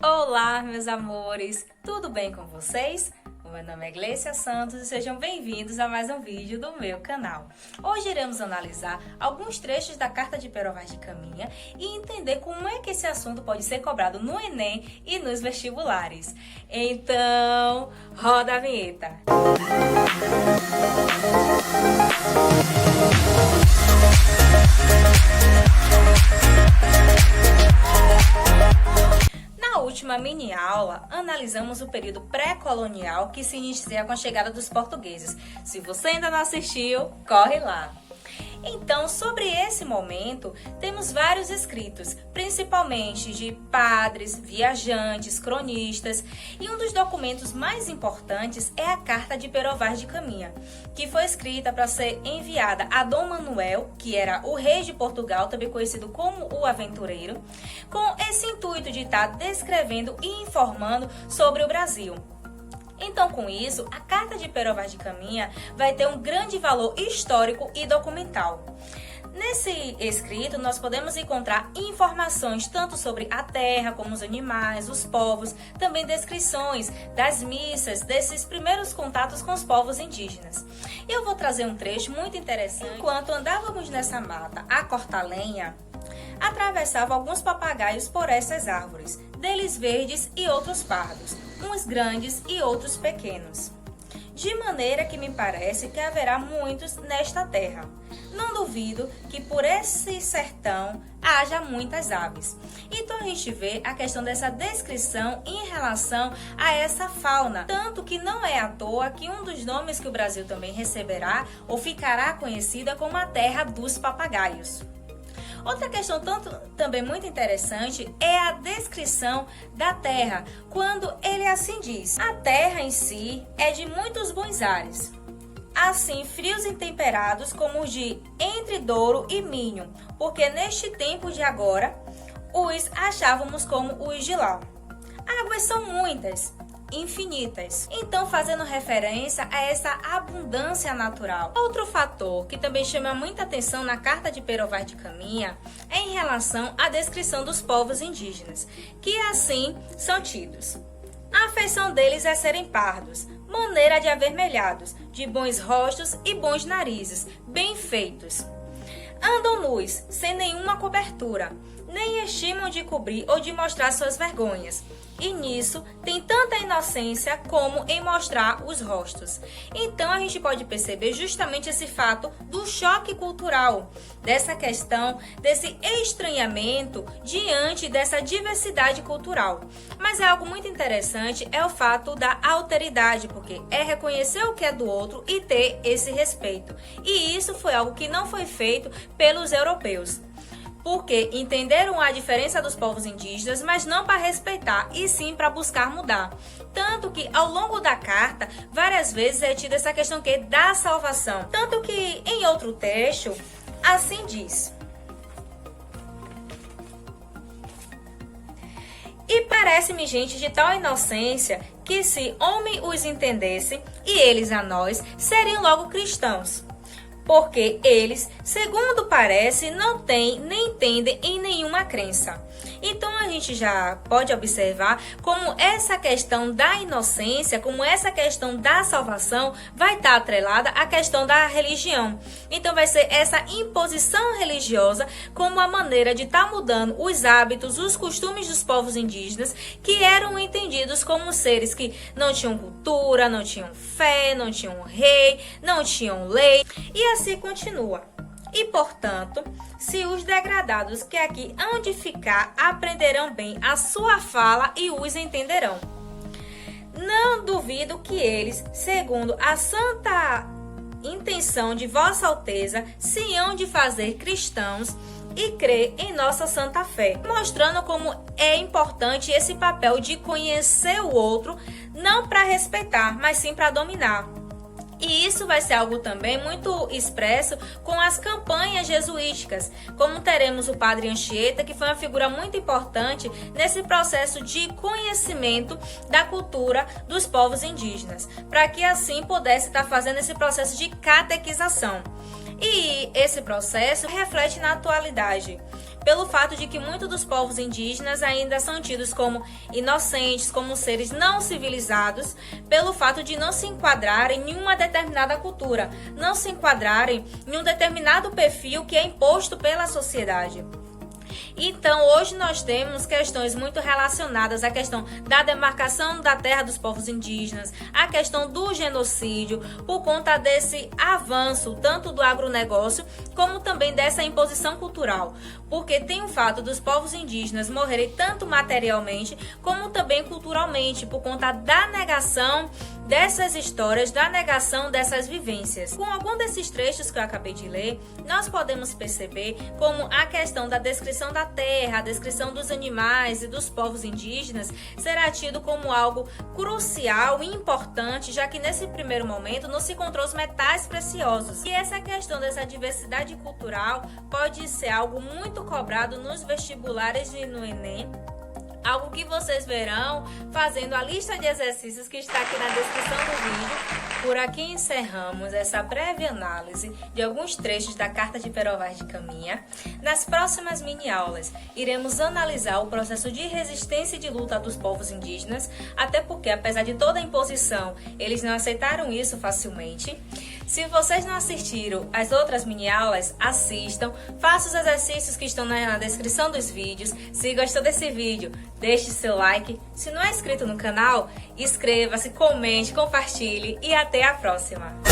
Olá, meus amores! Tudo bem com vocês? O meu nome é Gleicia Santos e sejam bem-vindos a mais um vídeo do meu canal. Hoje iremos analisar alguns trechos da Carta de Pero Vaz de Caminha e entender como é que esse assunto pode ser cobrado no Enem e nos vestibulares. Então, roda a vinheta! Na última mini-aula, analisamos o período pré-colonial que se inicia com a chegada dos portugueses. Se você ainda não assistiu, corre lá! Então, sobre esse momento, temos vários escritos, principalmente de padres, viajantes, cronistas, e um dos documentos mais importantes é a Carta de Pero Vaz de Caminha, que foi escrita para ser enviada a Dom Manuel, que era o rei de Portugal, também conhecido como o Aventureiro, com esse intuito de estar descrevendo e informando sobre o Brasil. Então, com isso, a Carta de Pero Vaz de Caminha vai ter um grande valor histórico e documental. Nesse escrito, nós podemos encontrar informações tanto sobre a terra, como os animais, os povos, também descrições das missas, desses primeiros contatos com os povos indígenas. Eu vou trazer um trecho muito interessante. Enquanto andávamos nessa mata a cortar lenha, atravessava alguns papagaios por essas árvores, deles verdes e outros pardos, uns grandes e outros pequenos. De maneira que me parece que haverá muitos nesta terra. Não duvido que por esse sertão haja muitas aves. Então a gente vê a questão dessa descrição em relação a essa fauna. Tanto que não é à toa que um dos nomes que o Brasil também receberá ou ficará conhecida como a terra dos papagaios. Outra questão também muito interessante é a descrição da terra, quando ele assim diz: a terra em si é de muitos bons ares, assim frios e temperados como os de Entre Douro e Minho, porque neste tempo de agora os achávamos como os de lá. Águas são muitas, infinitas. Então, fazendo referência a essa abundância natural. Outro fator que também chama muita atenção na Carta de Pero Vaz de Caminha é em relação à descrição dos povos indígenas, que assim são tidos. A afeição deles é serem pardos, maneira de avermelhados, de bons rostos e bons narizes, bem feitos. Andam nus, sem nenhuma cobertura, nem estimam de cobrir ou de mostrar suas vergonhas. E nisso tem tanta inocência como em mostrar os rostos. Então a gente pode perceber justamente esse fato do choque cultural, dessa questão, desse estranhamento diante dessa diversidade cultural. Mas é algo muito interessante, é o fato da alteridade, porque é reconhecer o que é do outro e ter esse respeito. E isso foi algo que não foi feito pelos europeus, porque entenderam a diferença dos povos indígenas, mas não para respeitar, e sim para buscar mudar. Tanto que ao longo da carta, várias vezes é tida essa questão da salvação. Tanto que em outro trecho, assim diz: e parece-me gente de tal inocência, que se homem os entendesse, e eles a nós, seriam logo cristãos. Porque eles, segundo parece, não têm nem entendem em nenhuma crença. Então a gente já pode observar como essa questão da inocência, como essa questão da salvação vai estar atrelada à questão da religião. Então vai ser essa imposição religiosa como a maneira de estar mudando os hábitos, os costumes dos povos indígenas, que eram entendidos como seres que não tinham cultura, não tinham fé, não tinham rei, não tinham lei, e assim continua. E, portanto, se os degradados que aqui hão de ficar aprenderão bem a sua fala e os entenderão. Não duvido que eles, segundo a santa intenção de Vossa Alteza, se hão de fazer cristãos e crer em nossa santa fé, mostrando como é importante esse papel de conhecer o outro, não para respeitar, mas sim para dominar. E isso vai ser algo também muito expresso com as campanhas jesuíticas, como teremos o Padre Anchieta, que foi uma figura muito importante nesse processo de conhecimento da cultura dos povos indígenas, para que assim pudesse estar fazendo esse processo de catequização. E esse processo reflete na atualidade, pelo fato de que muitos dos povos indígenas ainda são tidos como inocentes, como seres não civilizados, pelo fato de não se enquadrarem em uma determinada cultura, não se enquadrarem em um determinado perfil que é imposto pela sociedade. Então, hoje nós temos questões muito relacionadas à questão da demarcação da terra dos povos indígenas, a questão do genocídio, por conta desse avanço, tanto do agronegócio, como também dessa imposição cultural. Porque tem o fato dos povos indígenas morrerem tanto materialmente, como também culturalmente, por conta da negação dessas histórias, da negação dessas vivências. Com algum desses trechos que eu acabei de ler, nós podemos perceber como a questão da descrição da terra, a descrição dos animais e dos povos indígenas será tido como algo crucial e importante, já que nesse primeiro momento não se encontrou os metais preciosos. E essa questão dessa diversidade cultural pode ser algo muito cobrado nos vestibulares e no Enem, algo que vocês verão fazendo a lista de exercícios que está aqui na descrição do vídeo. Por aqui encerramos essa breve análise de alguns trechos da Carta de Pero Vaz de Caminha. Nas próximas mini-aulas, iremos analisar o processo de resistência e de luta dos povos indígenas, até porque, apesar de toda a imposição, eles não aceitaram isso facilmente. Se vocês não assistiram às outras mini-aulas, assistam, façam os exercícios que estão na descrição dos vídeos. Se gostou desse vídeo, deixe seu like. Se não é inscrito no canal, inscreva-se, comente, compartilhe e até a próxima!